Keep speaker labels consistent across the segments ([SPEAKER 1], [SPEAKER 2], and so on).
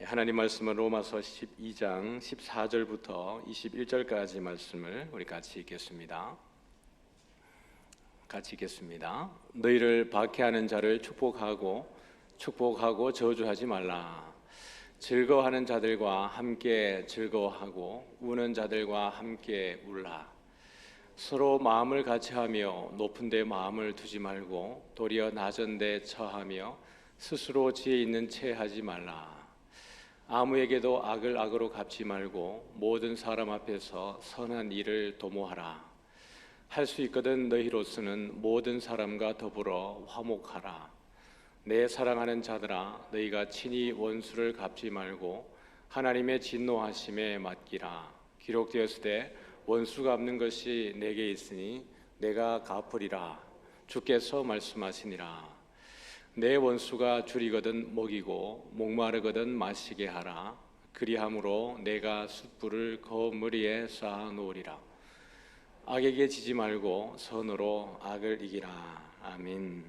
[SPEAKER 1] 하나님 말씀은 로마서 12장 14절부터 21절까지 말씀을 우리 같이 읽겠습니다. 너희를 박해하는 자를 축복하고 저주하지 말라. 즐거워하는 자들과 함께 즐거워하고 우는 자들과 함께 울라. 서로 마음을 같이하며 높은 데 마음을 두지 말고 도리어 낮은 데 처하며 스스로 지혜 있는 채 하지 말라. 아무에게도 악을 악으로 갚지 말고 모든 사람 앞에서 선한 일을 도모하라. 할 수 있거든 너희로서는 모든 사람과 더불어 화목하라. 내 사랑하는 자들아, 너희가 친히 원수를 갚지 말고 하나님의 진노하심에 맡기라. 기록되었으되 원수 갚는 것이 내게 있으니 내가 갚으리라. 주께서 말씀하시니라. 내 원수가 줄이거든 먹이고 목마르거든 마시게 하라. 그리함으로 내가 숯불을 거머리에 쌓아 놓으리라. 악에게 지지 말고 선으로 악을 이기라. 아멘.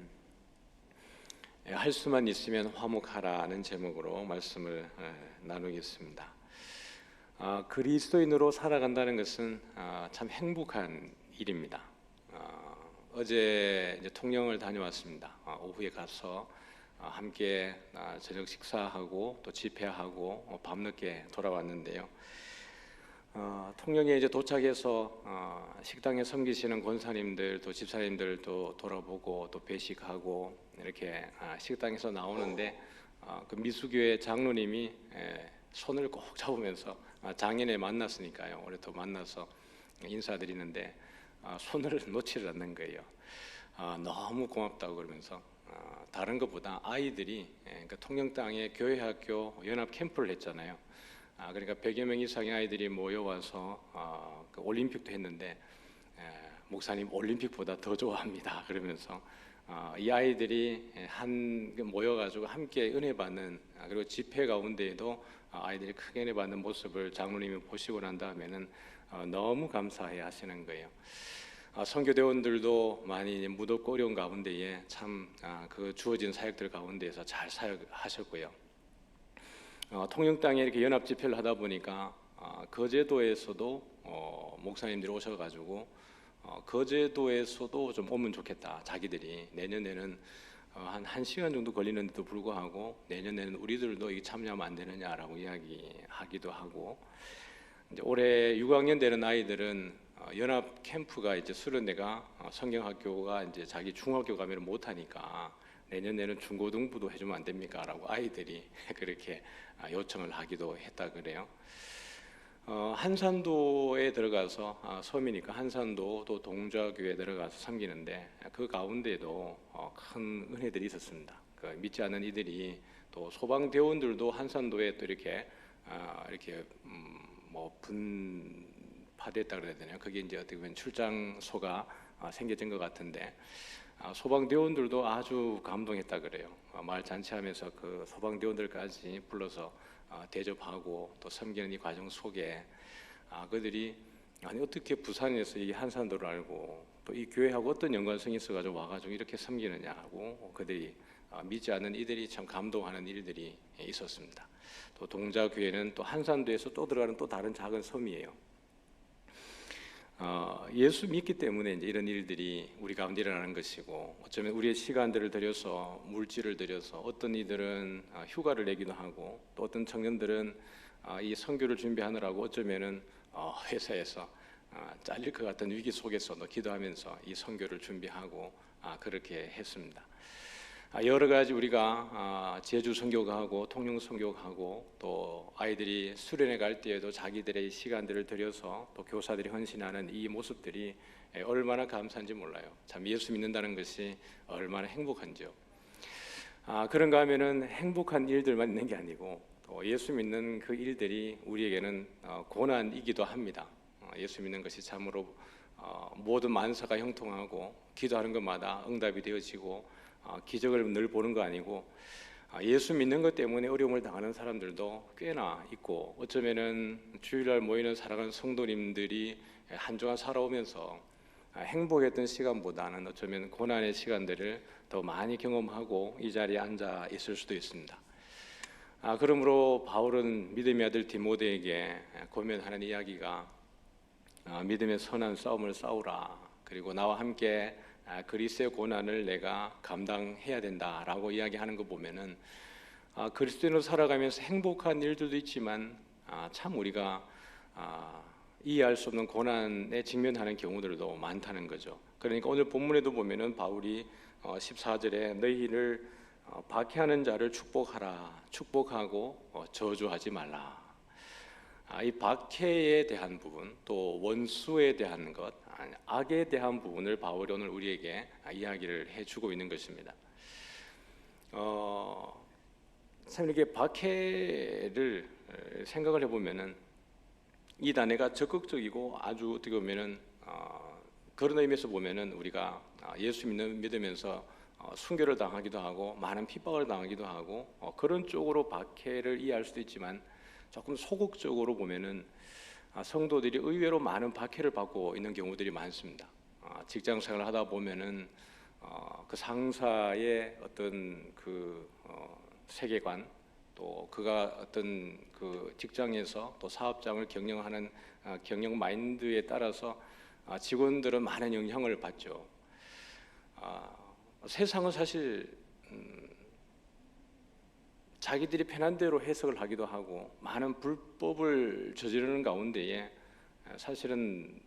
[SPEAKER 1] 할 수만 있으면 화목하라는 제목으로 말씀을 나누겠습니다. 그리스도인으로 살아간다는 것은 참 행복한 일입니다. 어제 이제 통영을 다녀왔습니다. 오후에 가서 함께 저녁 식사하고 또 집회하고 밤늦게 돌아왔는데요. 통영에 이제 도착해서 식당에 섬기시는 권사님들 또 집사님들도 돌아보고 또 배식하고 이렇게 식당에서 나오는데 그 미수교회 장로님이 손을 꼭 잡으면서 작년에 만났으니까요. 올해 또 만나서 인사드리는데 손을 놓지를 않는 거예요. 너무 고맙다고 그러면서 다른 것보다 아이들이 그러니까 통영 땅에 교회 학교 연합 캠프를 했잖아요. 그러니까 100여 명 이상의 아이들이 모여와서 그 올림픽도 했는데 목사님 올림픽보다 더 좋아합니다 그러면서 이 아이들이 모여가지고 함께 은혜 받는 그리고 집회 가운데에도 아이들이 크게 은혜 받는 모습을 장로님이 보시고 난 다음에는 너무 감사해 하시는 거예요. 선교대원들도 많이 무덥고 어려운 가운데에 참 그 주어진 사역들 가운데에서 잘 사역하셨고요. 통영 땅에 이렇게 연합 집회를 하다 보니까 거제도에서도 목사님들이 오셔가지고 거제도에서도 좀 오면 좋겠다. 자기들이 내년에는 한 1시간 정도 걸리는데도 불구하고 내년에는 우리들도 이 참여하면 안 되느냐라고 이야기하기도 하고, 이제 올해 6학년 되는 아이들은 연합 캠프가 이제 수련회가 성경학교가 이제 자기 중학교 가면 못하니까 내년에는 중고등부도 해주면 안 됩니까? 라고 아이들이 그렇게 요청을 하기도 했다 그래요. 한산도에 들어가서 섬이니까 한산도 또 동좌교회에 들어가서 섬기는데 그 가운데도 큰 은혜들이 있었습니다. 그 믿지 않는 이들이 또 소방대원들도 한산도에 또 이렇게 뭐 분파됐다 그래야 되나요? 그게 이제 어떻게 보면 출장소가 생겨진 것 같은데 소방대원들도 아주 감동했다 그래요. 마을 잔치하면서 그 소방대원들까지 불러서 대접하고 또 섬기는 이 과정 속에 그들이 아니 어떻게 부산에서 이 한산도를 알고 또 이 교회하고 어떤 연관성이 있어가지고 와가지고 이렇게 섬기느냐 하고 그들이 믿지 않는 이들이 참 감동하는 일들이 있었습니다. 또 동자교회는 또 한산도에서 또 들어가는 또 다른 작은 섬이에요. 예수 믿기 때문에 이제 이런 일들이 우리 가운데 일어나는 것이고, 어쩌면 우리의 시간들을 들여서 물질을 들여서 어떤 이들은 휴가를 내기도 하고 또 어떤 청년들은 이 선교를 준비하느라고 어쩌면은 회사에서 잘릴 것 같은 위기 속에서도 기도하면서 이 선교를 준비하고 그렇게 했습니다. 여러 가지 우리가 제주 선교가하고 통영 선교가하고 또 아이들이 수련회 갈 때에도 자기들의 시간들을 들여서 또 교사들이 헌신하는 이 모습들이 얼마나 감사한지 몰라요. 참 예수 믿는다는 것이 얼마나 행복한지요. 그런가 하면은 행복한 일들만 있는 게 아니고 또 예수 믿는 그 일들이 우리에게는 고난이기도 합니다. 예수 믿는 것이 참으로 모든 만사가 형통하고 기도하는 것마다 응답이 되어지고 기적을 늘 보는 거 아니고 예수 믿는 것 때문에 어려움을 당하는 사람들도 꽤나 있고, 어쩌면은 주일날 모이는 살아가는 성도님들이 한 주간 살아오면서 행복했던 시간보다는 어쩌면 고난의 시간들을 더 많이 경험하고 이 자리에 앉아 있을 수도 있습니다. 그러므로 바울은 믿음의 아들 디모데에게 권면하는 이야기가 믿음의 선한 싸움을 싸우라. 그리고 나와 함께 그리스도의 고난을 내가 감당해야 된다라고 이야기하는 거 보면은 그리스도인으로 살아가면서 행복한 일들도 있지만 참 우리가 이해할 수 없는 고난에 직면하는 경우들도 많다는 거죠. 그러니까 오늘 본문에도 보면은 바울이 14절에 너희를 박해하는 자를 축복하라, 축복하고 저주하지 말라. 이 박해에 대한 부분, 또 원수에 대한 것, 악에 대한 부분을 바울이 오늘 우리에게 이야기를 해주고 있는 것입니다. 참 이렇게 박해를 생각을 해보면은 이 단어가 적극적이고 아주 어떻게 보면은 그런 의미에서 보면은 우리가 예수 믿으면서 순교를 당하기도 하고 많은 핍박을 당하기도 하고 그런 쪽으로 박해를 이해할 수도 있지만 조금 소극적으로 보면은 성도들이 의외로 많은 박해를 받고 있는 경우들이 많습니다. 직장 생활을 하다 보면은 그 상사의 어떤 그 세계관, 또 그가 어떤 그 직장에서 또 사업장을 경영하는 경영 마인드에 따라서 직원들은 많은 영향을 받죠. 세상은 사실 자기들이 편한 대로 해석을 하기도 하고 많은 불법을 저지르는 가운데에 사실은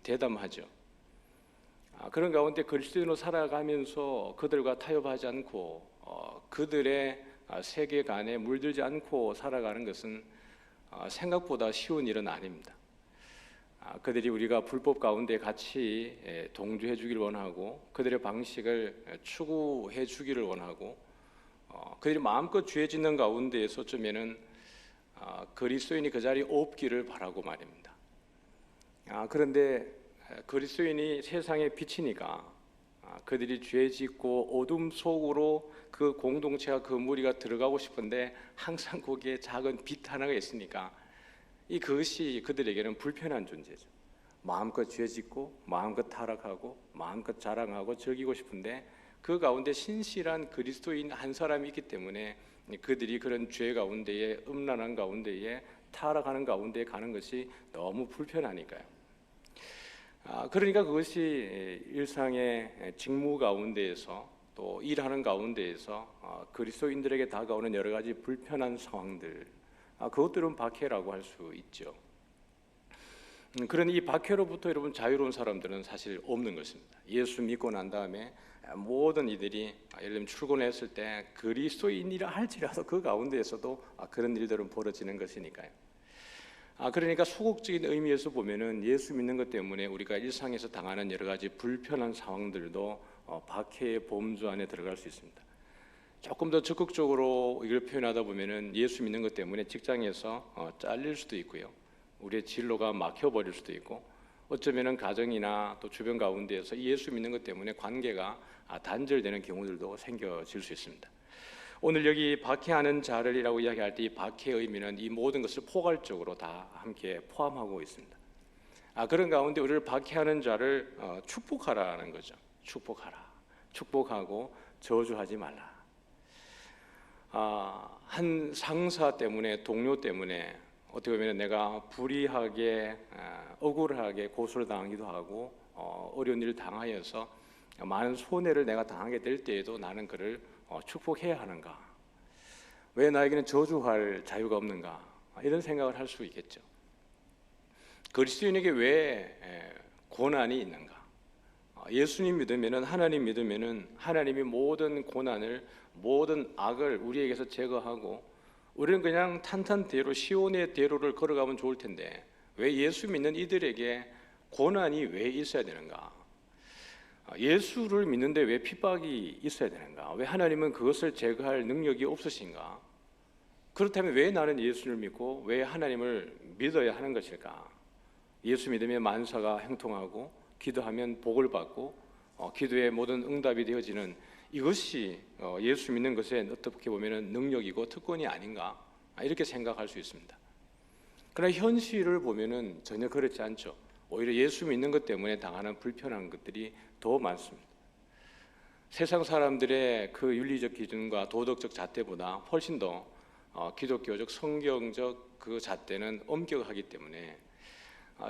[SPEAKER 1] 대담하죠. 그런 가운데 그리스도인으로 살아가면서 그들과 타협하지 않고 그들의 세계관에 물들지 않고 살아가는 것은 생각보다 쉬운 일은 아닙니다. 그들이 우리가 불법 가운데 같이 동조해 주기를 원하고 그들의 방식을 추구해 주기를 원하고 그들이 마음껏 죄 짓는 가운데에서 어쩌면은 그리스도인이 그 자리에 없기를 바라고 말입니다. 그런데 그리스도인이 세상에 비치니까 그들이 죄 짓고 어둠 속으로 그 공동체와 그 무리가 들어가고 싶은데 항상 거기에 작은 빛 하나가 있으니까 그것이 그들에게는 불편한 존재죠. 마음껏 죄 짓고 마음껏 타락하고 마음껏 자랑하고 즐기고 싶은데 그 가운데 신실한 그리스도인 한 사람이 있기 때문에 그들이 그런 죄 가운데에 음란한 가운데에 타락하는 가운데에 가는 것이 너무 불편하니까요. 그러니까 그것이 일상의 직무 가운데에서 또 일하는 가운데에서 그리스도인들에게 다가오는 여러 가지 불편한 상황들, 그것들은 박해라고 할 수 있죠. 그런 이 박해로부터 여러분 자유로운 사람들은 사실 없는 것입니다. 예수 믿고 난 다음에 모든 이들이 예를 들면 출근했을 때 그리스도인이라 할지라도 그 가운데에서도 그런 일들은 벌어지는 것이니까요. 그러니까 소극적인 의미에서 보면은 예수 믿는 것 때문에 우리가 일상에서 당하는 여러 가지 불편한 상황들도 박해의 범주 안에 들어갈 수 있습니다. 조금 더 적극적으로 이걸 표현하다 보면은 예수 믿는 것 때문에 직장에서 잘릴 수도 있고요. 우리의 진로가 막혀버릴 수도 있고 어쩌면은 가정이나 또 주변 가운데에서 예수 믿는 것 때문에 관계가 단절되는 경우들도 생겨질 수 있습니다. 오늘 여기 박해하는 자를이라고 이야기할 때 이 박해의 의미는 이 모든 것을 포괄적으로 다 함께 포함하고 있습니다. 그런 가운데 우리를 박해하는 자를 축복하라는 거죠. 축복하라. 축복하고 저주하지 말라. 한 상사 때문에, 동료 때문에 어떻게 보면 내가 불의하게 억울하게 고소를 당하기도 하고 어려운 일을 당하여서 많은 손해를 내가 당하게 될 때에도 나는 그를 축복해야 하는가? 왜 나에게는 저주할 자유가 없는가? 이런 생각을 할 수 있겠죠. 그리스도인에게 왜 고난이 있는가? 예수님 믿으면은, 하나님 믿으면은 하나님이 모든 고난을, 모든 악을 우리에게서 제거하고 우리는 그냥 탄탄대로 시온의 대로를 걸어가면 좋을 텐데 왜 예수 믿는 이들에게 고난이 왜 있어야 되는가? 예수를 믿는데 왜 핍박이 있어야 되는가? 왜 하나님은 그것을 제거할 능력이 없으신가? 그렇다면 왜 나는 예수를 믿고 왜 하나님을 믿어야 하는 것일까? 예수 믿으면 만사가 형통하고 기도하면 복을 받고 기도의 모든 응답이 되어지는 이것이 예수 믿는 것에 어떻게 보면 능력이고 특권이 아닌가? 이렇게 생각할 수 있습니다. 그러나 현실을 보면은 전혀 그렇지 않죠. 오히려 예수 믿는 것 때문에 당하는 불편한 것들이 더 많습니다. 세상 사람들의 그 윤리적 기준과 도덕적 잣대보다 훨씬 더 기독교적 성경적 그 잣대는 엄격하기 때문에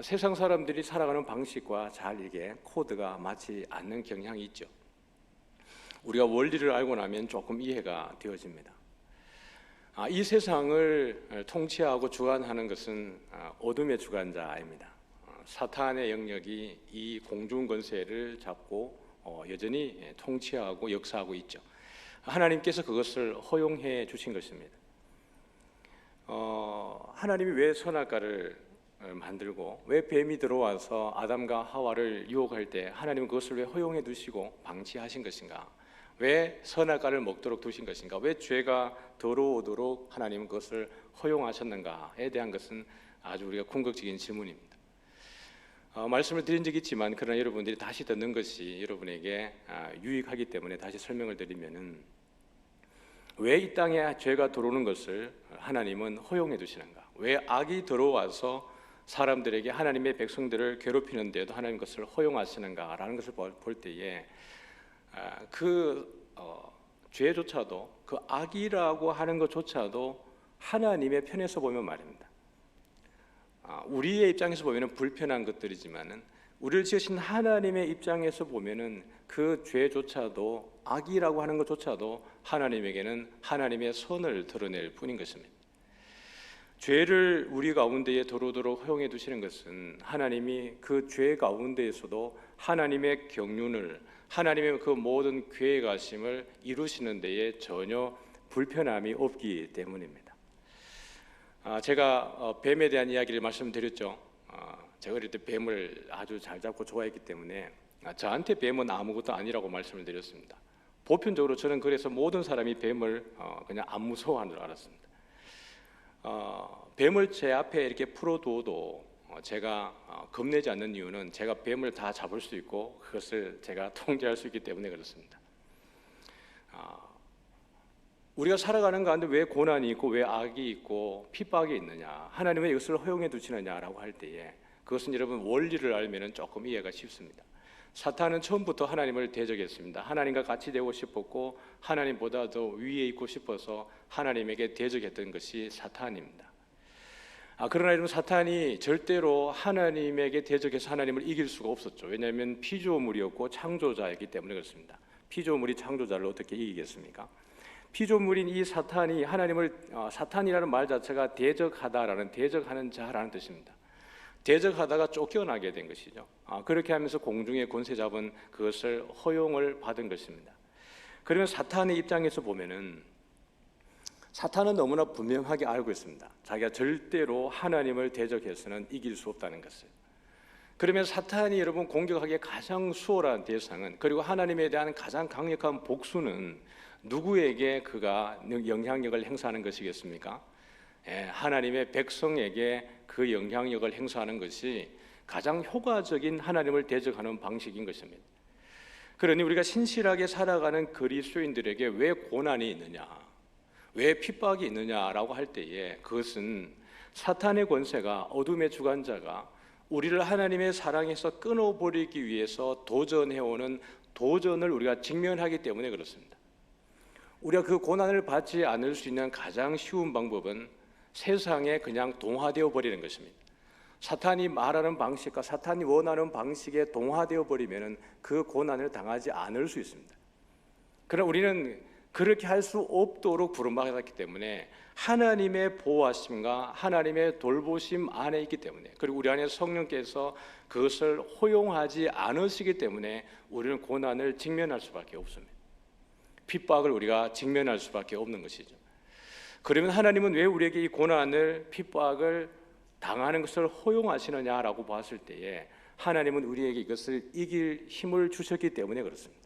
[SPEAKER 1] 세상 사람들이 살아가는 방식과 잘 이게 코드가 맞지 않는 경향이 있죠. 우리가 원리를 알고 나면 조금 이해가 되어집니다. 이 세상을 통치하고 주관하는 것은 어둠의 주관자입니다. 사탄의 영역이 이 공중 권세를 잡고 여전히 통치하고 역사하고 있죠. 하나님께서 그것을 허용해 주신 것입니다. 하나님이 왜 선악과를 만들고 왜 뱀이 들어와서 아담과 하와를 유혹할 때 하나님은 그것을 왜 허용해 두시고 방치하신 것인가? 왜 선악과를 먹도록 두신 것인가? 왜 죄가 더러우도록 하나님은 그것을 허용하셨는가에 대한 것은 아주 우리가 궁극적인 질문입니다. 말씀을 드린 적이 있지만 그러나 여러분들이 다시 듣는 것이 여러분에게 유익하기 때문에 다시 설명을 드리면은 왜 이 땅에 죄가 들어오는 것을 하나님은 허용해 두시는가? 왜 악이 들어와서 사람들에게 하나님의 백성들을 괴롭히는데도 하나님 그것을 허용하시는가라는 것을 볼 때에 죄조차도 그 악이라고 하는 것조차도 하나님의 편에서 보면 말입니다. 우리의 입장에서 보면은 불편한 것들이지만은 우리를 지으신 하나님의 입장에서 보면은 그 죄조차도 악이라고 하는 것조차도 하나님에게는 하나님의 선을 드러낼 뿐인 것입니다. 죄를 우리 가운데에 들어오도록 허용해 두시는 것은 하나님이 그 죄 가운데에서도 하나님의 경륜을 하나님의 그 모든 계획하심을 이루시는 데에 전혀 불편함이 없기 때문입니다. 제가 뱀에 대한 이야기를 말씀드렸죠. 제가 어릴 때 뱀을 아주 잘 잡고 좋아했기 때문에 저한테 뱀은 아무것도 아니라고 말씀을 드렸습니다. 보편적으로 저는 그래서 모든 사람이 뱀을 그냥 안 무서워하는 줄 알았습니다. 뱀을 제 앞에 이렇게 풀어두어도 제가 겁내지 않는 이유는 제가 뱀을 다 잡을 수 있고 그것을 제가 통제할 수 있기 때문에 그렇습니다. 우리가 살아가는 가운데 왜 고난이 있고 왜 악이 있고 핍박이 있느냐, 하나님은 이것을 허용해 두시느냐라고 할 때에 그것은 여러분 원리를 알면 조금 이해가 쉽습니다. 사탄은 처음부터 하나님을 대적했습니다. 하나님과 같이 되고 싶었고 하나님보다 더 위에 있고 싶어서 하나님에게 대적했던 것이 사탄입니다. 그러나 여러분, 사탄이 절대로 하나님에게 대적해서 하나님을 이길 수가 없었죠. 왜냐하면 피조물이었고 창조자였기 때문에 그렇습니다. 피조물이 창조자를 어떻게 이기겠습니까? 피조물인 이 사탄이 하나님을, 사탄이라는 말 자체가 대적하다라는, 대적하는 자라는 뜻입니다. 대적하다가 쫓겨나게 된 것이죠. 그렇게 하면서 공중의 권세 잡은 그것을 허용을 받은 것입니다. 그러면 사탄의 입장에서 보면은 사탄은 너무나 분명하게 알고 있습니다. 자기가 절대로 하나님을 대적해서는 이길 수 없다는 것을. 그러면 사탄이 여러분 공격하기에 가장 수월한 대상은, 그리고 하나님에 대한 가장 강력한 복수는 누구에게 그가 영향력을 행사하는 것이겠습니까? 하나님의 백성에게 그 영향력을 행사하는 것이 가장 효과적인 하나님을 대적하는 방식인 것입니다. 그러니 우리가 신실하게 살아가는 그리스도인들에게 왜 고난이 있느냐, 왜 핍박이 있느냐라고 할 때에 그것은 사탄의 권세가, 어둠의 주관자가 우리를 하나님의 사랑에서 끊어버리기 위해서 도전해오는 도전을 우리가 직면하기 때문에 그렇습니다. 우리가 그 고난을 받지 않을 수 있는 가장 쉬운 방법은 세상에 그냥 동화되어 버리는 것입니다. 사탄이 말하는 방식과 사탄이 원하는 방식에 동화되어 버리면 그 고난을 당하지 않을 수 있습니다. 그러나 우리는 그렇게 할 수 없도록 부름받았기 때문에 하나님의 보호하심과 하나님의 돌보심 안에 있기 때문에, 그리고 우리 안에 성령께서 그것을 허용하지 않으시기 때문에 우리는 고난을 직면할 수밖에 없습니다. 핍박을 우리가 직면할 수밖에 없는 것이죠. 그러면 하나님은 왜 우리에게 이 고난을, 핍박을 당하는 것을 허용하시느냐라고 봤을 때에 하나님은 우리에게 이것을 이길 힘을 주셨기 때문에 그렇습니다.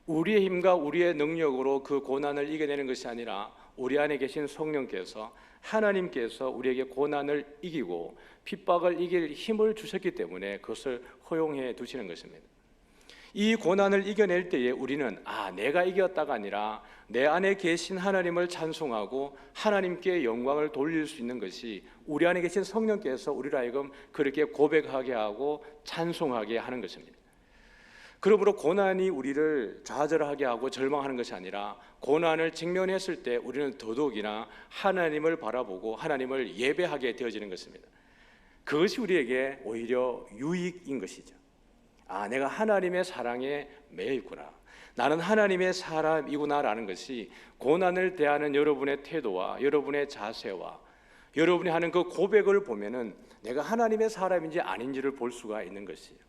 [SPEAKER 1] 우리의 힘과 우리의 능력으로 그 고난을 이겨내는 것이 아니라 우리 안에 계신 성령께서, 하나님께서 우리에게 고난을 이기고 핍박을 이길 힘을 주셨기 때문에 그것을 허용해 두시는 것입니다. 이 고난을 이겨낼 때에 우리는 내가 이겼다가 아니라 내 안에 계신 하나님을 찬송하고 하나님께 영광을 돌릴 수 있는 것이 우리 안에 계신 성령께서 우리를 하여금 그렇게 고백하게 하고 찬송하게 하는 것입니다. 그러므로 고난이 우리를 좌절하게 하고 절망하는 것이 아니라 고난을 직면했을 때 우리는 더더욱이나 하나님을 바라보고 하나님을 예배하게 되어지는 것입니다. 그것이 우리에게 오히려 유익인 것이죠. 내가 하나님의 사랑에 매였구나, 나는 하나님의 사람이구나라는 것이 고난을 대하는 여러분의 태도와 여러분의 자세와 여러분이 하는 그 고백을 보면은 내가 하나님의 사람인지 아닌지를 볼 수가 있는 것이에요.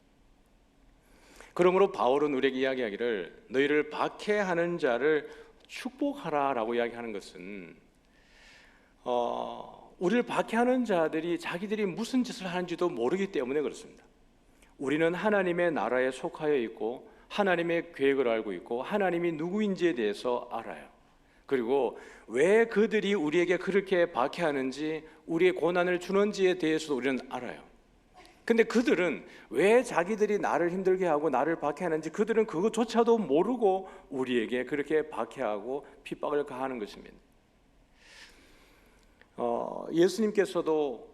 [SPEAKER 1] 그러므로 바울은 우리에게 이야기하기를 너희를 박해하는 자를 축복하라라고 이야기하는 것은 우리를 박해하는 자들이 자기들이 무슨 짓을 하는지도 모르기 때문에 그렇습니다. 우리는 하나님의 나라에 속하여 있고 하나님의 계획을 알고 있고 하나님이 누구인지에 대해서 알아요. 그리고 왜 그들이 우리에게 그렇게 박해하는지, 우리의 고난을 주는지에 대해서도 우리는 알아요. 근데 그들은 왜 자기들이 나를 힘들게 하고 나를 박해하는지 그들은 그것조차도 모르고 우리에게 그렇게 박해하고 핍박을 가하는 것입니다. 예수님께서도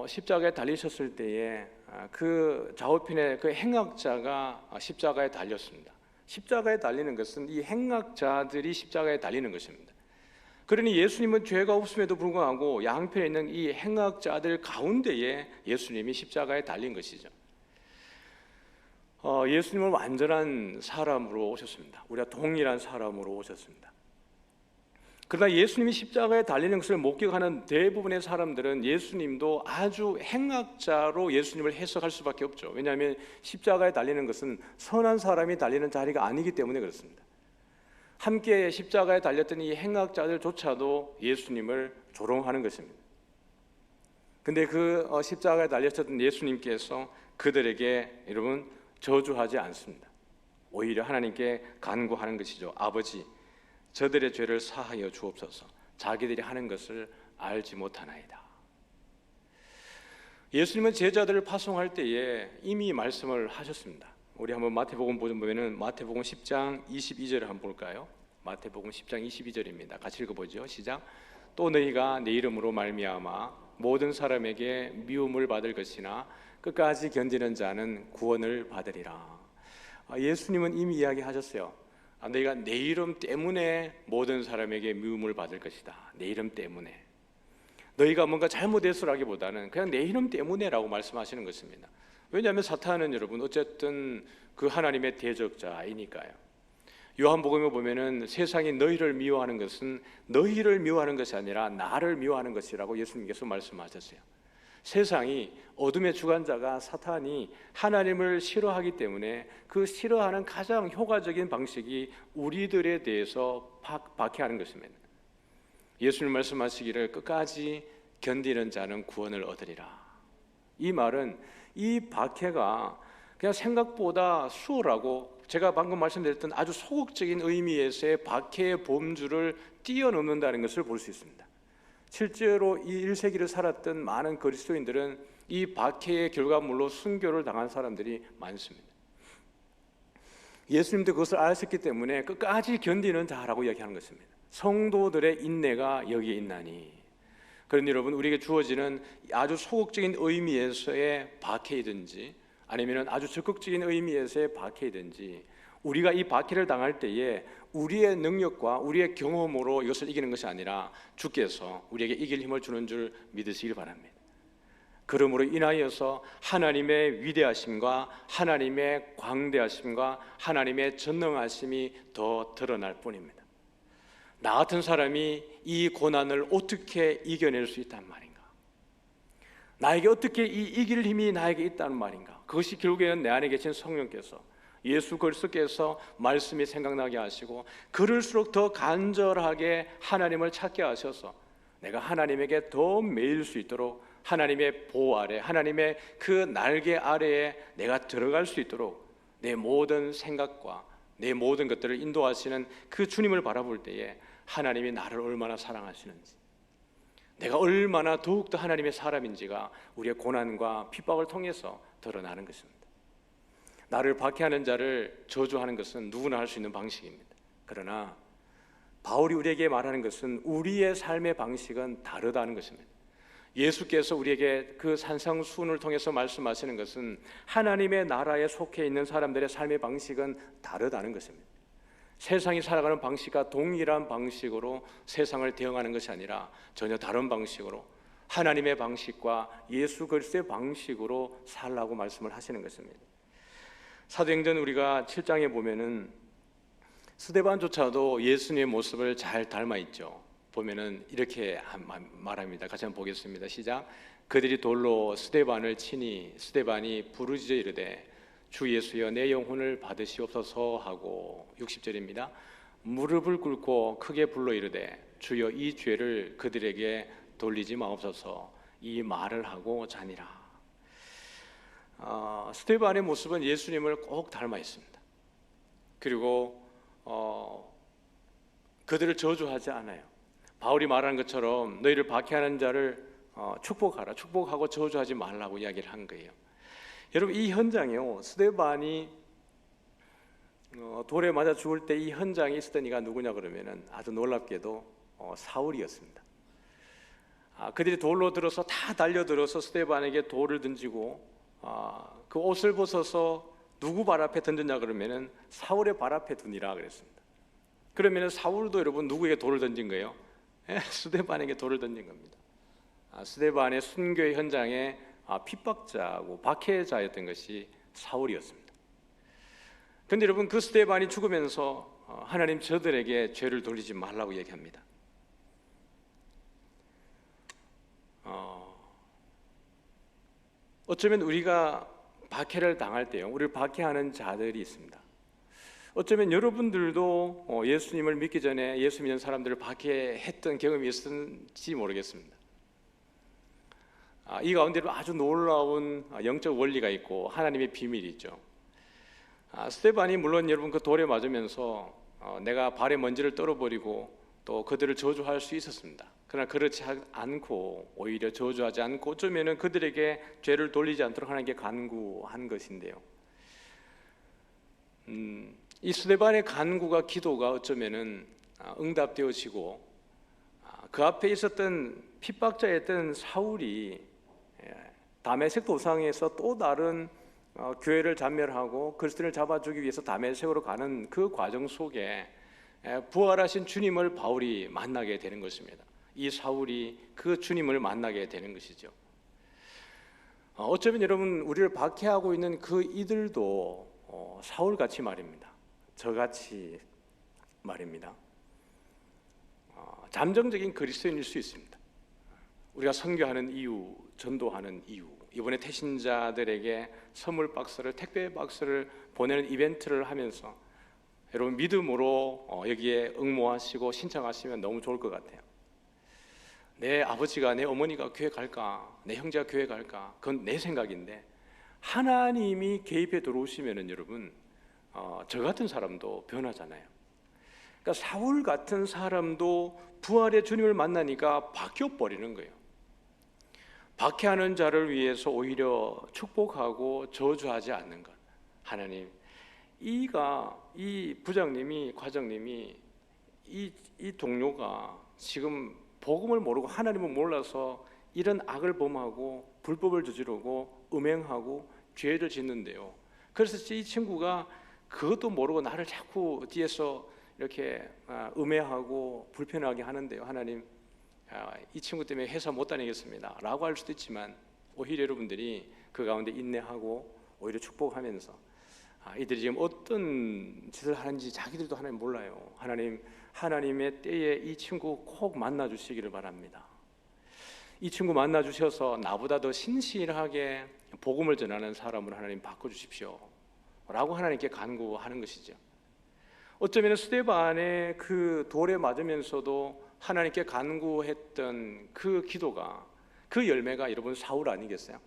[SPEAKER 1] 십자가에 달리셨을 때에 그 좌우편에 그 행악자가 십자가에 달렸습니다. 십자가에 달리는 것은 이 행악자들이 십자가에 달리는 것입니다. 그러니 예수님은 죄가 없음에도 불구하고 양편에 있는 이 행악자들 가운데에 예수님이 십자가에 달린 것이죠. 예수님은 완전한 사람으로 오셨습니다. 우리가 동일한 사람으로 오셨습니다. 그러나 예수님이 십자가에 달리는 것을 목격하는 대부분의 사람들은 예수님도 아주 행악자로 예수님을 해석할 수밖에 없죠. 왜냐하면 십자가에 달리는 것은 선한 사람이 달리는 자리가 아니기 때문에 그렇습니다. 함께 십자가에 달렸던 이 행악자들조차도 예수님을 조롱하는 것입니다. 근데 그 십자가에 달렸던 예수님께서 그들에게 여러분 저주하지 않습니다. 오히려 하나님께 간구하는 것이죠. 아버지, 저들의 죄를 사하여 주옵소서. 자기들이 하는 것을 알지 못하나이다. 예수님은 제자들을 파송할 때에 이미 말씀을 하셨습니다. 우리 한번 마태복음 보면은 마태복음 10장 22절을 한번 볼까요? 마태복음 10장 22절입니다. 같이 읽어보죠. 시작. 또 너희가 내 이름으로 말미암아 모든 사람에게 미움을 받을 것이나 끝까지 견디는 자는 구원을 받으리라. 예수님은 이미 이야기하셨어요. 너희가 내 이름 때문에 모든 사람에게 미움을 받을 것이다. 내 이름 때문에. 너희가 뭔가 잘못했으라기보다는 그냥 내 이름 때문에라고 말씀하시는 것입니다. 왜냐하면 사탄은 여러분 어쨌든 그 하나님의 대적자이니까요. 요한복음에 보면은 세상이 너희를 미워하는 것은 너희를 미워하는 것이 아니라 나를 미워하는 것이라고 예수님께서 말씀하셨어요. 세상이 어둠의 주관자가 사탄이 하나님을 싫어하기 때문에 그 싫어하는 가장 효과적인 방식이 우리들에 대해서 박해하는 것입니다. 예수님 말씀하시기를 끝까지 견디는 자는 구원을 얻으리라. 이 말은 이 박해가 그냥 생각보다 수월하고 제가 방금 말씀드렸던 아주 소극적인 의미에서의 박해의 범주를 뛰어넘는다는 것을 볼 수 있습니다. 실제로 이 1세기를 살았던 많은 그리스도인들은 이 박해의 결과물로 순교를 당한 사람들이 많습니다. 예수님도 그것을 아셨기 때문에 끝까지 견디는 자라고 이야기하는 것입니다. 성도들의 인내가 여기에 있나니. 그러니 여러분, 우리에게 주어지는 아주 소극적인 의미에서의 박해이든지 아니면 아주 적극적인 의미에서의 박해이든지 우리가 이 박해를 당할 때에 우리의 능력과 우리의 경험으로 이것을 이기는 것이 아니라 주께서 우리에게 이길 힘을 주는 줄 믿으시길 바랍니다. 그러므로 인하여서 하나님의 위대하심과 하나님의 광대하심과 하나님의 전능하심이 더 드러날 뿐입니다. 나 같은 사람이 이 고난을 어떻게 이겨낼 수 있단 말인가? 나에게 어떻게 이길 힘이 나에게 있다는 말인가? 그것이 결국에는 내 안에 계신 성령께서 예수 그리스도께서 말씀이 생각나게 하시고 그럴수록 더 간절하게 하나님을 찾게 하셔서 내가 하나님에게 더 매일 수 있도록 하나님의 보호 아래, 하나님의 그 날개 아래에 내가 들어갈 수 있도록 내 모든 생각과 내 모든 것들을 인도하시는 그 주님을 바라볼 때에 하나님이 나를 얼마나 사랑하시는지, 내가 얼마나 더욱더 하나님의 사람인지가 우리의 고난과 핍박을 통해서 드러나는 것입니다. 나를 박해하는 자를 저주하는 것은 누구나 할 수 있는 방식입니다. 그러나 바울이 우리에게 말하는 것은 우리의 삶의 방식은 다르다는 것입니다. 예수께서 우리에게 그 산상수훈을 통해서 말씀하시는 것은 하나님의 나라에 속해 있는 사람들의 삶의 방식은 다르다는 것입니다. 세상이 살아가는 방식과 동일한 방식으로 세상을 대응하는 것이 아니라 전혀 다른 방식으로 하나님의 방식과 예수 그리스도의 방식으로 살라고 말씀을 하시는 것입니다. 사도행전 우리가 7장에 보면은 스데반조차도 예수님의 모습을 잘 닮아 있죠. 보면은 이렇게 말합니다. 같이 한번 보겠습니다. 시작. 그들이 돌로 스데반을 치니 스데반이 부르짖어 이르되 주 예수여 내 영혼을 받으시옵소서 하고 60절입니다. 무릎을 꿇고 크게 불러 이르되 주여 이 죄를 그들에게 돌리지 마옵소서 이 말을 하고 자니라. 스데반의 모습은 예수님을 꼭 닮아 있습니다. 그리고 그들을 저주하지 않아요. 바울이 말하는 것처럼 너희를 박해하는 자를 축복하라, 축복하고 저주하지 말라고 이야기를 한 거예요. 여러분 이 현장이요, 스데반이 돌에 맞아 죽을 때 이 현장에 있었던 이가 누구냐 그러면은 아주 놀랍게도 사울이었습니다. 그들이 돌로 들어서 다 달려들어서 스데반에게 돌을 던지고 그 옷을 벗어서 누구 발 앞에 던졌냐 그러면은 사울의 발 앞에 두니라 그랬습니다. 그러면은 사울도 여러분 누구에게 돌을 던진 거예요? 스데반에게 돌을 던진 겁니다. 스데반의 순교의 현장에 핍박자고 박해자였던 것이 사울이었습니다. 그런데 여러분 그 스데반이 죽으면서 하나님 저들에게 죄를 돌리지 말라고 얘기합니다. 어쩌면 우리가 박해를 당할 때요, 우리를 박해하는 자들이 있습니다. 어쩌면 여러분들도 예수님을 믿기 전에 예수 믿는 사람들을 박해했던 경험이 있었는지 모르겠습니다. 이 가운데로 아주 놀라운 영적 원리가 있고 하나님의 비밀이 있죠. 스데반이 물론 여러분 그 돌에 맞으면서 내가 발에 먼지를 떨어버리고 또 그들을 저주할 수 있었습니다. 그러나 그렇지 않고 오히려 저주하지 않고 어쩌면 그들에게 죄를 돌리지 않도록 하나님께 간구한 것인데요, 이 스데반의 간구가 기도가 어쩌면은 응답되어지고 그 앞에 있었던 핍박자였던 사울이 다메섹 도상에서 또 다른 교회를 잔멸하고 그리스도인을 잡아주기 위해서 다메섹으로 가는 그 과정 속에 부활하신 주님을 바울이 만나게 되는 것입니다. 이 사울이 그 주님을 만나게 되는 것이죠. 어쩌면 여러분 우리를 박해하고 있는 그 이들도 사울같이 말입니다. 저같이 말입니다. 잠정적인 그리스도인일 수 있습니다. 우리가 선교하는 이유, 전도하는 이유, 이번에 태신자들에게 선물 박스를, 택배 박스를 보내는 이벤트를 하면서 여러분 믿음으로 여기에 응모하시고 신청하시면 너무 좋을 것 같아요. 내 아버지가, 내 어머니가 교회 갈까, 내 형제가 교회 갈까, 그건 내 생각인데 하나님이 개입해 들어오시면은 여러분 저 같은 사람도 변하잖아요. 그러니까 사울 같은 사람도 부활의 주님을 만나니까 바뀌어 버리는 거예요. 박해하는 자를 위해서 오히려 축복하고 저주하지 않는 것. 하나님, 이 부장님이, 과장님이, 이 동료가 지금 복음을 모르고 하나님을 몰라서 이런 악을 범하고 불법을 저지르고 음행하고 죄를 짓는데요, 그래서 이 친구가 그것도 모르고 나를 자꾸 뒤에서 이렇게 음해하고 불편하게 하는데요, 하나님 이 친구 때문에 회사 못 다니겠습니다 라고 할 수도 있지만 오히려 여러분들이 그 가운데 인내하고 오히려 축복하면서 이들이 지금 어떤 짓을 하는지 자기들도 하나님 몰라요. 하나님의 때에 이 친구 꼭 만나 주시기를 바랍니다. 이 친구 만나 주셔서 나보다 더 신실하게 복음을 전하는 사람으로 하나님 바꿔주십시오 라고 하나님께 간구하는 것이죠. 어쩌면 스데반의 그 돌에 맞으면서도 하나님께 간구했던 그 기도가, 그 열매가 여러분 사울 아니겠어요?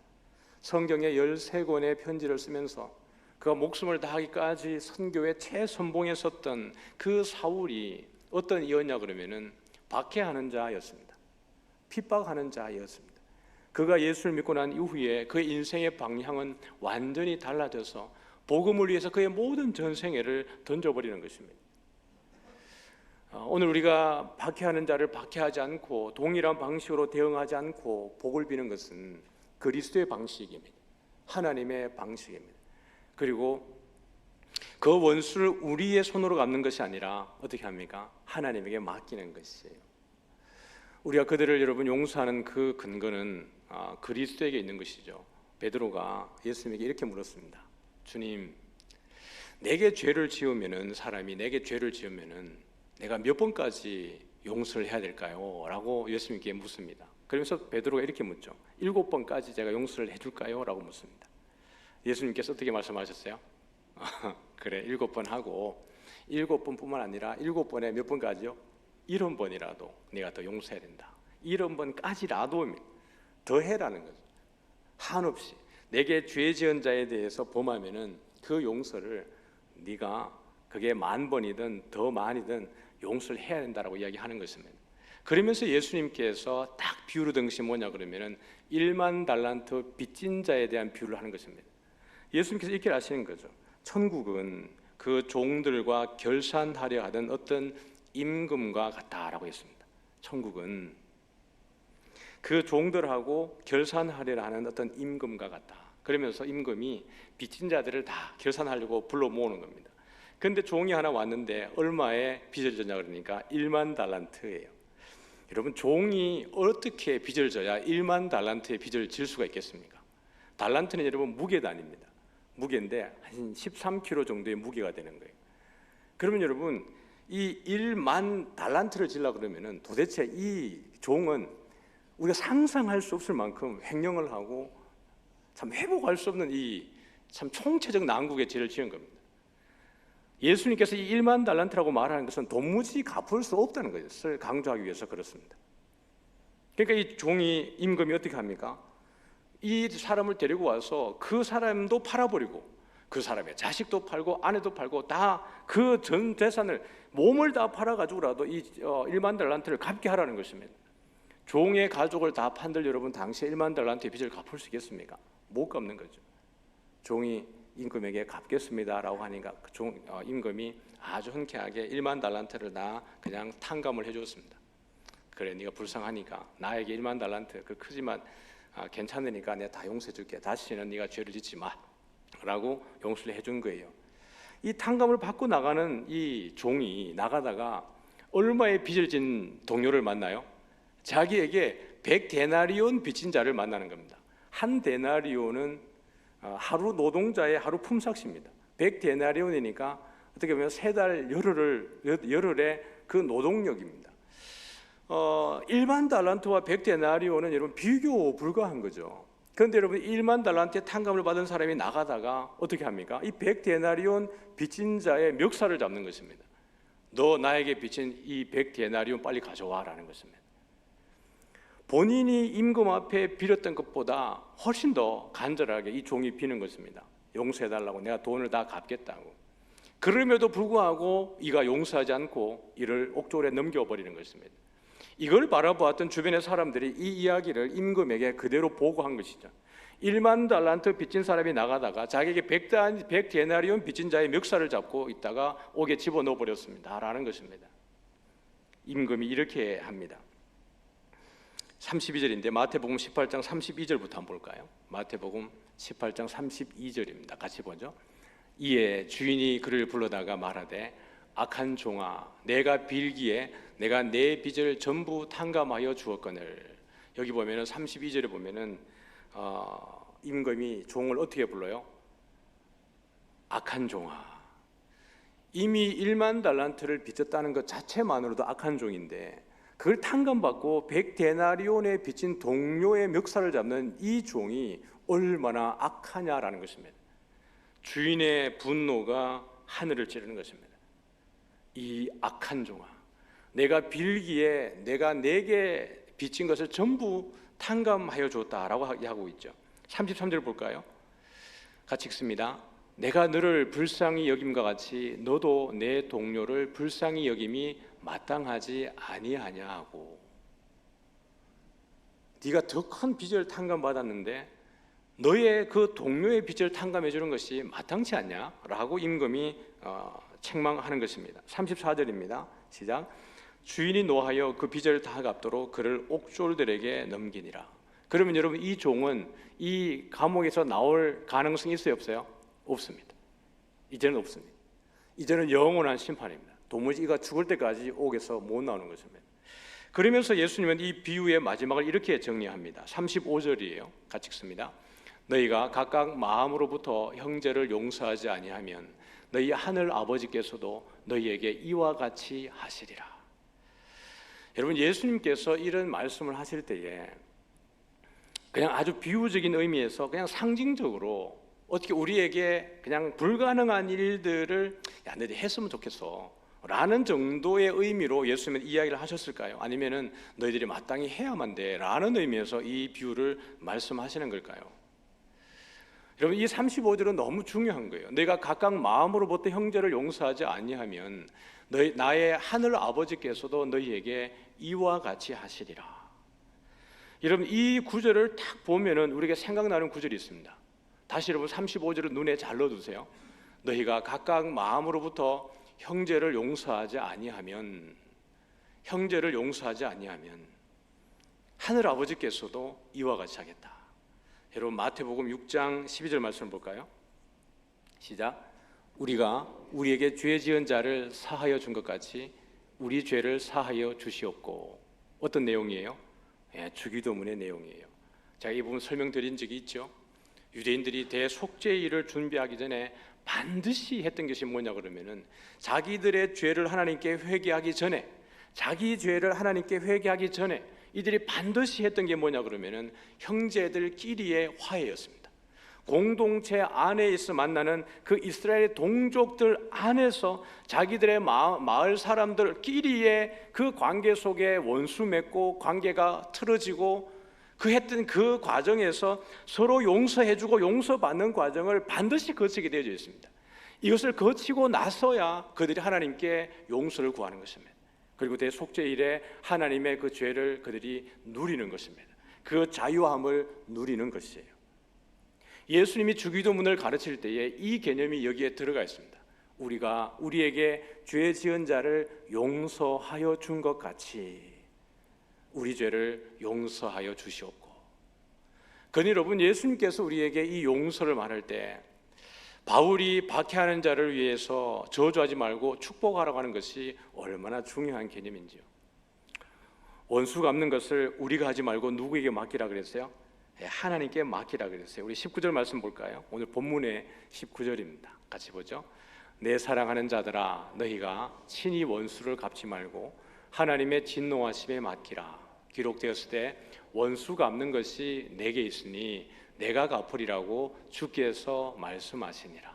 [SPEAKER 1] 성경에 13권의 편지를 쓰면서 그가 목숨을 다하기까지 선교의 최선봉에 섰던 그 사울이 어떤 이였냐 그러면은 박해하는 자였습니다. 핍박하는 자였습니다. 그가 예수를 믿고 난 이후에 그의 인생의 방향은 완전히 달라져서 복음을 위해서 그의 모든 전생애를 던져버리는 것입니다. 오늘 우리가 박해하는 자를 박해하지 않고 동일한 방식으로 대응하지 않고 복을 비는 것은 그리스도의 방식입니다. 하나님의 방식입니다. 그리고 그 원수를 우리의 손으로 갚는 것이 아니라 어떻게 합니까? 하나님에게 맡기는 것이에요. 우리가 그들을 여러분 용서하는 그 근거는 그리스도에게 있는 것이죠. 베드로가 예수님에게 이렇게 물었습니다. 주님, 내게 죄를 지으면은 사람이 내게 죄를 지으면은 내가 몇 번까지 용서를 해야 될까요? 라고 예수님께 묻습니다. 그러면서 베드로가 이렇게 묻죠. 7번까지 제가 용서를 해줄까요? 라고 묻습니다. 예수님께서 어떻게 말씀하셨어요? 그래, 7번 하고 7번뿐만 아니라 7번에 몇 번까지요? 70번이라도 내가 더 용서해야 된다. 70번까지라도 더 해라는 거죠. 한없이 내게 죄 지은 자에 대해서 범하면은 그 용서를 네가 그게 10,000번이든 더 많이든 용서를 해야 된다라고 이야기하는 것입니다. 그러면서 예수님께서 딱 비유로 든 것이 뭐냐 그러면은 1만 달란트 빚진 자에 대한 비유를 하는 것입니다. 예수님께서 이렇게 하시는 거죠. 천국은 그 종들과 결산하려 하던 어떤 임금과 같다라고 했습니다. 천국은 그 종들하고 결산하려 하는 어떤 임금과 같다. 그러면서 임금이 빚진 자들을 다 결산하려고 불러 모으는 겁니다. 그런데 종이 하나 왔는데 얼마에 빚을 졌냐 그러니까 1만 달란트예요. 여러분, 종이 어떻게 빚을 져야 1만 달란트의 빚을 질 수가 있겠습니까? 달란트는 여러분 무게단입니다. 무게인데 한 13kg 정도의 무게가 되는 거예요. 그러면 여러분, 이 1만 달란트를 질라 그러면은 도대체 이 종은 우리가 상상할 수 없을 만큼 횡령을 하고 참 회복할 수 없는 이 참 총체적 난국의 죄를 지은 겁니다. 예수님께서 이 1만 달란트라고 말하는 것은 도무지 갚을 수 없다는 것을 강조하기 위해서 그렇습니다. 그러니까 이 종이 임금이 어떻게 합니까? 이 사람을 데리고 와서 그 사람도 팔아버리고 그 사람의 자식도 팔고 아내도 팔고 다 그 전 재산을 몸을 다 팔아가지고라도 이 1만 달란트를 갚게 하라는 것입니다. 종의 가족을 다 판들 여러분 당시에 1만 달란트의 빚을 갚을 수 있겠습니까? 못 갚는 거죠. 종이 임금에게 갚겠습니다라고 하니까 임금이 아주 흔쾌하게 1만 달란트를 다 그냥 탕감을 해줬습니다. 그래, 네가 불쌍하니까 나에게 1만 달란트 그 크지만 괜찮으니까 내가 다 용서해줄게. 다시는 네가 죄를 짓지 마라고 용서를 해준 거예요. 이 탕감을 받고 나가는 이 종이 나가다가 얼마의 빚을 진 동료를 만나요? 자기에게 100데나리온 빚진 자를 만나는 겁니다. 한 데나리온은 하루 노동자의 하루 품삯입니다. 100데나리온이니까 어떻게 보면 3달 열흘의 그 노동력입니다. 1만 달란트와 100데나리온은 여러분 비교 불가한 거죠. 그런데 여러분 1만 달란트의 탕감을 받은 사람이 나가다가 어떻게 합니까? 이 100데나리온 빚진 자의 멱살을 잡는 것입니다. 너 나에게 빚진 이 100데나리온 빨리 가져와라는 것입니다. 본인이 임금 앞에 빌었던 것보다 훨씬 더 간절하게 이 종이 비는 것입니다. 용서해달라고, 내가 돈을 다 갚겠다고. 그럼에도 불구하고 이가 용서하지 않고 이를 옥졸에 넘겨버리는 것입니다. 이걸 바라보았던 주변의 사람들이 이 이야기를 임금에게 그대로 보고한 것이죠. 1만 달란트 빚진 사람이 나가다가 자기에게 100데나리온 빚진 자의 멱살을 잡고 있다가 옥에 집어넣어 버렸습니다 라는 것입니다. 임금이 이렇게 합니다. 32절인데 마태복음 18장 32절부터 한번 볼까요? 마태복음 18장 32절입니다. 같이 보죠. 이에 주인이 그를 불러다가 말하되 악한 종아, 내가 빌기에 내가 내 빚을 전부 탕감하여 주었거늘. 여기 보면은 32절에 보면은 임금이 종을 어떻게 불러요? 악한 종아. 이미 1만 달란트를 빚졌다는 것 자체만으로도 악한 종인데 그걸 탕감받고 100데나리온에 빚진 동료의 멱살을 잡는 이 종이 얼마나 악하냐라는 것입니다. 주인의 분노가 하늘을 찌르는 것입니다. 이 악한 종아, 내가 빌기에 내가 내게 빚진 것을 전부 탕감하여 줬다라고 하고 있죠. 33절 볼까요? 같이 읽습니다. 내가 너를 불쌍히 여김과 같이 너도 내 동료를 불쌍히 여김이 마땅하지 아니하냐 하고. 네가 더 큰 빚을 탕감받았는데 너의 그 동료의 빚을 탕감해 주는 것이 마땅치 않냐? 라고 임금이 책망하는 것입니다. 34절입니다. 시작. 주인이 노하여 그 빚을 다 갚도록 그를 옥졸들에게 넘기니라. 그러면 여러분, 이 종은 이 감옥에서 나올 가능성이 있어요, 없어요? 없습니다. 이제는 없습니다. 이제는 영원한 심판입니다. 도무지 이가 죽을 때까지 옥에서 못 나오는 것입니다. 그러면서 예수님은 이 비유의 마지막을 이렇게 정리합니다. 35절이에요. 같이 읽습니다. 너희가 각각 마음으로부터 형제를 용서하지 아니하면 너희 하늘 아버지께서도 너희에게 이와 같이 하시리라. 여러분, 예수님께서 이런 말씀을 하실 때에 그냥 아주 비유적인 의미에서 그냥 상징적으로 어떻게 우리에게 그냥 불가능한 일들을 야, 너희들이 했으면 좋겠어 라는 정도의 의미로 예수님은 이야기를 하셨을까요? 아니면은 너희들이 마땅히 해야만 돼 라는 의미에서 이 비유를 말씀하시는 걸까요? 여러분, 이 35절은 너무 중요한 거예요. 너희가 각각 마음으로부터 형제를 용서하지 아니하면 나의 하늘 아버지께서도 너희에게 이와 같이 하시리라. 여러분, 이 구절을 딱 보면은 우리가 생각나는 구절이 있습니다. 다시 여러분 35절을 눈에 잘 넣어두세요. 너희가 각각 마음으로부터 형제를 용서하지 아니하면 하늘 아버지께서도 이와 같이 하겠다. 여러분, 마태복음 6장 12절 말씀을 볼까요? 시작. 우리가 우리에게 죄 지은 자를 사하여 준 것 같이 우리 죄를 사하여 주시옵고. 어떤 내용이에요? 주기도문의 내용이에요. 제가 이 부분 설명드린 적이 있죠. 유대인들이 대속죄일을 준비하기 전에 반드시 했던 것이 뭐냐 그러면은 자기들의 죄를 하나님께 회개하기 전에 이들이 반드시 했던 게 뭐냐 그러면은 형제들끼리의 화해였습니다. 공동체 안에서 만나는 그 이스라엘 동족들 안에서 자기들의 마을 사람들끼리의 그 관계 속에 원수 맺고 관계가 틀어지고 했던 그 과정에서 서로 용서해주고 용서받는 과정을 반드시 거치게 되어져 있습니다. 이것을 거치고 나서야 그들이 하나님께 용서를 구하는 것입니다. 그리고 대속죄일에 하나님의 그 죄를 그들이 누리는 것입니다. 그 자유함을 누리는 것이에요. 예수님이 주기도문을 가르칠 때에 이 개념이 여기에 들어가 있습니다. 우리가 우리에게 죄 지은 자를 용서하여 준 것 같이 우리 죄를 용서하여 주시옵고. 그러니 여러분, 예수님께서 우리에게 이 용서를 말할 때 바울이 박해하는 자를 위해서 저주하지 말고 축복하라고 하는 것이 얼마나 중요한 개념인지요. 원수 갚는 것을 우리가 하지 말고 누구에게 맡기라 그랬어요? 하나님께 맡기라 그랬어요. 우리 19절 말씀 볼까요? 오늘 본문의 19절입니다. 같이 보죠. 내 사랑하는 자들아, 너희가 친히 원수를 갚지 말고 하나님의 진노하심에 맡기라. 기록되었을 때 원수 갚는 것이 내게 있으니 내가 갚으리라고 주께서 말씀하시니라.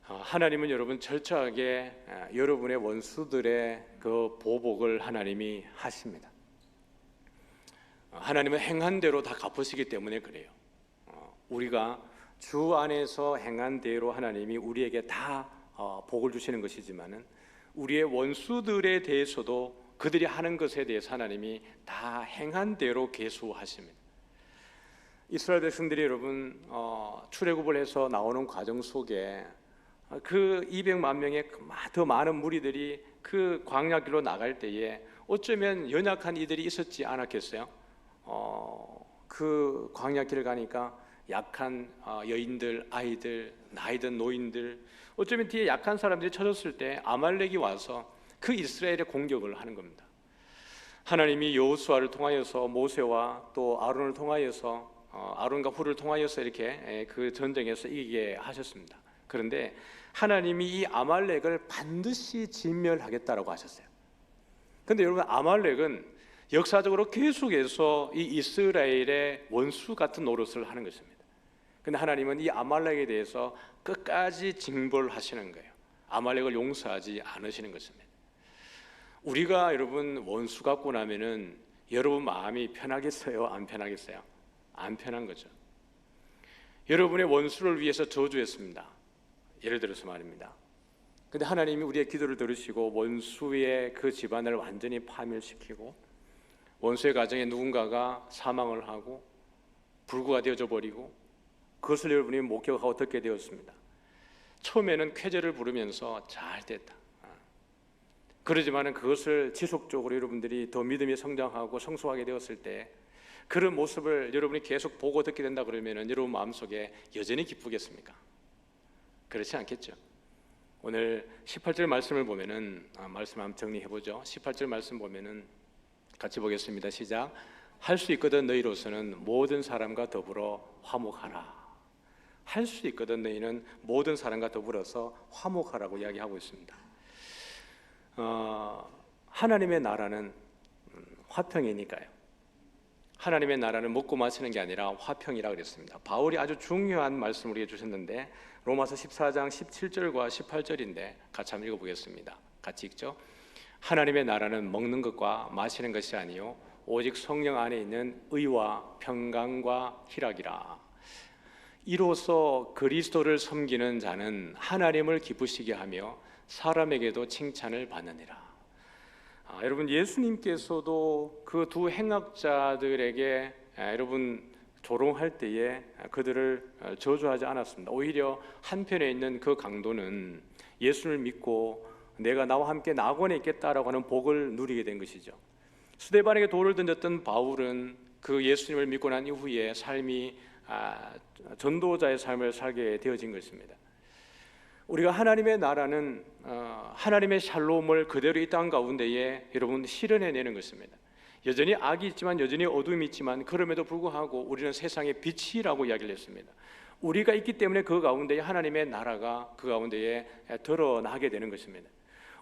[SPEAKER 1] 하나님은 여러분 철저하게 여러분의 원수들의 그 보복을 하나님이 하십니다. 하나님은 행한 대로 다 갚으시기 때문에 그래요. 우리가 주 안에서 행한 대로 하나님이 우리에게 다 복을 주시는 것이지만은 우리의 원수들에 대해서도 그들이 하는 것에 대해서 하나님이 다 행한 대로 계수하십니다. 이스라엘 백성들이 여러분 출애굽을 해서 나오는 과정 속에 그 200만 명의 더 많은 무리들이 그 광야길로 나갈 때에 어쩌면 연약한 이들이 있었지 않았겠어요? 그 광야길을 가니까 약한 여인들, 아이들, 나이든 노인들, 어쩌면 뒤에 약한 사람들이 쳐졌을 때 아말렉이 와서 그 이스라엘의 공격을 하는 겁니다. 하나님이 여호수아를 통하여서 모세와 또 아론을 통하여서 아론과 훌을 통하여서 이렇게 그 전쟁에서 이기게 하셨습니다. 그런데 하나님이 이 아말렉을 반드시 진멸하겠다라고 하셨어요. 그런데 여러분, 아말렉은 역사적으로 계속해서 이 이스라엘의 원수 같은 노릇을 하는 것입니다. 그런데 하나님은 이 아말렉에 대해서 끝까지 징벌하시는 거예요. 아말렉을 용서하지 않으시는 것입니다. 우리가 여러분 원수 갖고 나면은 여러분 마음이 편하겠어요? 안 편하겠어요? 안 편한 거죠. 여러분의 원수를 위해서 저주했습니다. 예를 들어서 말입니다. 근데 하나님이 우리의 기도를 들으시고 원수의 그 집안을 완전히 파멸시키고 원수의 가정에 누군가가 사망을 하고 불구가 되어져 버리고 그것을 여러분이 목격하고 듣게 되었습니다. 처음에는 쾌재를 부르면서 잘 됐다. 그러지만은 그것을 지속적으로 여러분들이 더 믿음이 성장하고 성숙하게 되었을 때 그런 모습을 여러분이 계속 보고 듣게 된다 그러면은 여러분 마음속에 여전히 기쁘겠습니까? 그렇지 않겠죠. 오늘 18절 말씀을 보면은 말씀 한번 정리해 보죠. 18절 말씀 보면은 같이 보겠습니다. 시작. 할 수 있거든 너희로서는 모든 사람과 더불어 화목하라. 할 수 있거든 너희는 모든 사람과 더불어서 화목하라고 이야기하고 있습니다. 하나님의 나라는 화평이니까요. 하나님의 나라는 먹고 마시는 게 아니라 화평이라 그랬습니다. 바울이 아주 중요한 말씀을 우리에게 주셨는데 로마서 14장 17절과 18절인데 같이 한번 읽어보겠습니다. 같이 읽죠. 하나님의 나라는 먹는 것과 마시는 것이 아니요 오직 성령 안에 있는 의와 평강과 희락이라. 이로써 그리스도를 섬기는 자는 하나님을 기쁘시게 하며 사람에게도 칭찬을 받느니라. 여러분 예수님께서도 그 두 행악자들에게 여러분 조롱할 때에 그들을 저주하지 않았습니다. 오히려 한편에 있는 그 강도는 예수를 믿고 내가 나와 함께 낙원에 있겠다라고 하는 복을 누리게 된 것이죠. 스데반에게 돌을 던졌던 바울은 그 예수님을 믿고 난 이후에 삶이 전도자의 삶을 살게 되어진 것입니다. 우리가 하나님의 나라는 하나님의 샬롬을 그대로 이 땅 가운데에 여러분 실현해내는 것입니다. 여전히 악이 있지만 여전히 어둠이 있지만 그럼에도 불구하고 우리는 세상의 빛이라고 이야기를 했습니다. 우리가 있기 때문에 그 가운데에 하나님의 나라가 그 가운데에 드러나게 되는 것입니다.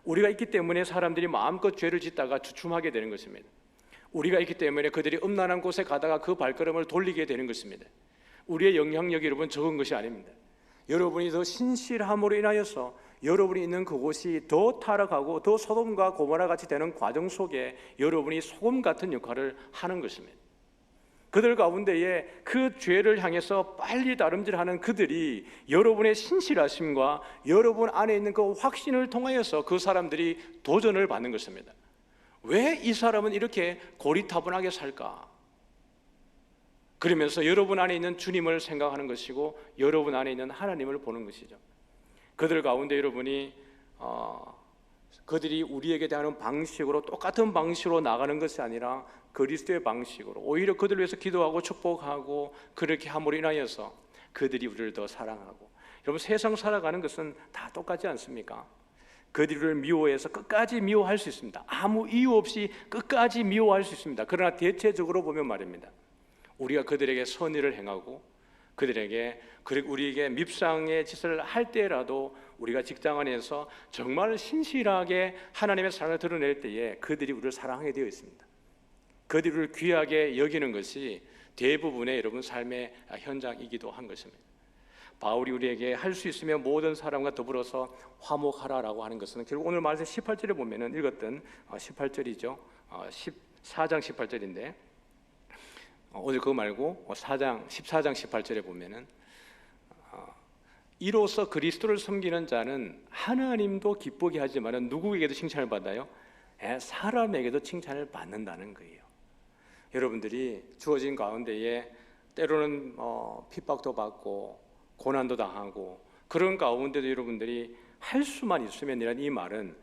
[SPEAKER 1] 우리가 있기 때문에 사람들이 마음껏 죄를 짓다가 주춤하게 되는 것입니다. 우리가 있기 때문에 그들이 음란한 곳에 가다가 그 발걸음을 돌리게 되는 것입니다. 우리의 영향력이 여러분 적은 것이 아닙니다. 여러분이 더 신실함으로 인하여서 여러분이 있는 그곳이 더 타락하고 더 소돔과 고모라 같이 되는 과정 속에 여러분이 소금 같은 역할을 하는 것입니다. 그들 가운데에 그 죄를 향해서 빨리 다름질하는 그들이 여러분의 신실하심과 여러분 안에 있는 그 확신을 통하여서 그 사람들이 도전을 받는 것입니다. 왜 이 사람은 이렇게 고리타분하게 살까? 그러면서 여러분 안에 있는 주님을 생각하는 것이고 여러분 안에 있는 하나님을 보는 것이죠. 그들 가운데 여러분이 그들이 우리에게 대하는 방식으로 똑같은 방식으로 나가는 것이 아니라 그리스도의 방식으로 오히려 그들을 위해서 기도하고 축복하고 그렇게 함으로 인하여서 그들이 우리를 더 사랑하고. 여러분 세상 살아가는 것은 다 똑같지 않습니까? 그들을 미워해서 끝까지 미워할 수 있습니다. 아무 이유 없이 끝까지 미워할 수 있습니다. 그러나 대체적으로 보면 말입니다, 우리가 그들에게 선의를 행하고 그들에게 우리에게 밉상의 짓을 할 때라도 우리가 직장 안에서 정말 신실하게 하나님의 사랑을 드러낼 때에 그들이 우리를 사랑하게 되어 있습니다. 그들이 우리를 귀하게 여기는 것이 대부분의 여러분 삶의 현장이기도 한 것입니다. 바울이 우리에게 할 수 있으면 모든 사람과 더불어서 화목하라라고 하는 것은 결국 오늘 말씀 18절에 보면은 읽었던 18절이죠. 14장 18절인데 오늘 그거 말고 14장 18절에 보면은 이로써 그리스도를 섬기는 자는 하나님도 기쁘게 하지만은 누구에게도 칭찬을 받아요? 사람에게도 칭찬을 받는다는 거예요. 여러분들이 주어진 가운데에 때로는 핍박도 받고 고난도 당하고 그런 가운데도 여러분들이 할 수만 있으면 이란 이 말은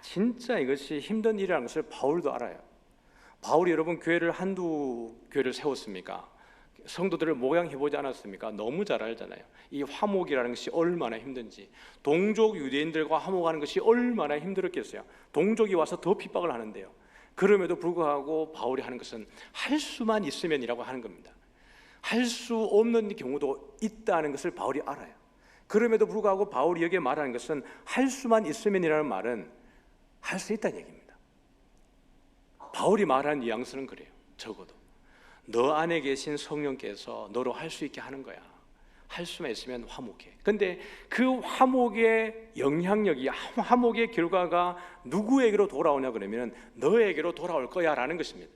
[SPEAKER 1] 진짜 이것이 힘든 일이라는 것을 바울도 알아요. 바울이 여러분 한두 교회를 세웠습니까? 성도들을 모양해보지 않았습니까? 너무 잘 알잖아요. 이 화목이라는 것이 얼마나 힘든지, 동족 유대인들과 화목하는 것이 얼마나 힘들었겠어요. 동족이 와서 더 핍박을 하는데요. 그럼에도 불구하고 바울이 하는 것은 할 수만 있으면이라고 하는 겁니다. 할 수 없는 경우도 있다는 것을 바울이 알아요. 그럼에도 불구하고 바울이 여기에 말하는 것은 할 수만 있으면이라는 말은 할 수 있다는 얘기입니다. 바울이 말하는 뉘앙스는 그래요. 적어도 너 안에 계신 성령께서 너로 할 수 있게 하는 거야. 할 수만 있으면 화목해. 근데 그 화목의 영향력이, 화목의 결과가 누구에게로 돌아오냐 그러면 너에게로 돌아올 거야 라는 것입니다.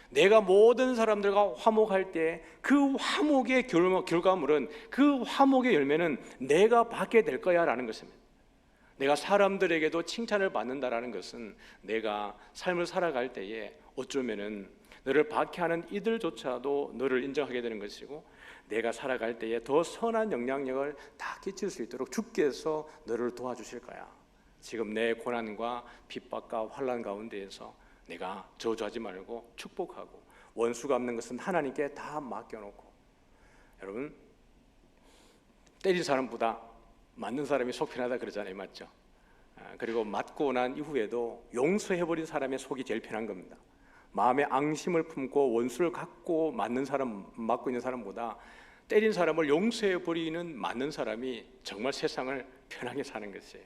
[SPEAKER 1] 내가 모든 사람들과 화목할 때 그 화목의 결과물은, 그 화목의 열매는 내가 받게 될 거야 라는 것입니다. 내가 사람들에게도 칭찬을 받는다라는 것은 내가 삶을 살아갈 때에 어쩌면은 너를 박해하는 이들조차도 너를 인정하게 되는 것이고, 내가 살아갈 때에 더 선한 영향력을 다 끼칠 수 있도록 주께서 너를 도와주실 거야. 지금 내 고난과 핍박과 환난 가운데에서 내가 저주하지 말고 축복하고, 원수 갚는 것은 하나님께 다 맡겨놓고. 여러분, 때린 사람보다 맞는 사람이 속 편하다 그러잖아요, 맞죠? 그리고 맞고 난 이후에도 용서해버린 사람의 속이 제일 편한 겁니다. 마음에 앙심을 품고 원수를 갖고 맞는 사람, 맞고 있는 사람보다 때린 사람을 용서해버리는 맞는 사람이 정말 세상을 편하게 사는 것이에요.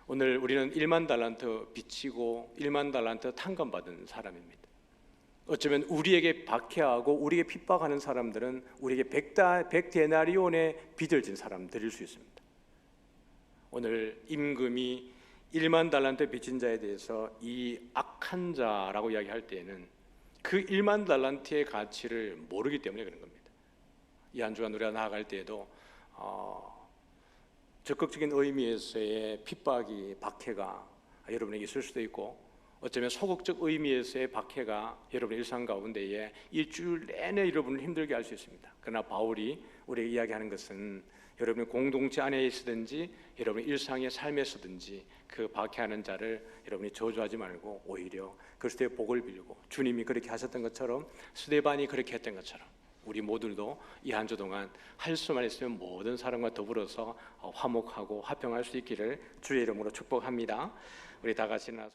[SPEAKER 1] 오늘 우리는 1만 달란트 빚지고 1만 달란트 탕감받은 사람입니다. 어쩌면 우리에게 박해하고 우리에게 핍박하는 사람들은 우리에게 100데나리온의 빚을 진 사람들일 수 있습니다. 오늘 임금이 1만 달란트 빚진 자에 대해서 이 악한 자라고 이야기할 때에는 그 1만 달란트의 가치를 모르기 때문에 그런 겁니다. 이 한 주간 우리가 나아갈 때에도 적극적인 의미에서의 핍박이, 박해가 여러분에게 있을 수도 있고, 어쩌면 소극적 의미에서의 박해가 여러분의 일상 가운데에 일주일 내내 여러분을 힘들게 할 수 있습니다. 그러나 바울이 우리에게 이야기하는 것은 여러분의 공동체 안에 있으든지 여러분의 일상의 삶에서든지 그 박해하는 자를 여러분이 저주하지 말고 오히려 그리스도의 복을 빌고, 주님이 그렇게 하셨던 것처럼, 스데반이 그렇게 했던 것처럼 우리 모두도 이 한 주 동안 할 수만 있으면 모든 사람과 더불어서 화목하고 화평할 수 있기를 주의 이름으로 축복합니다. 우리 다 같이 나서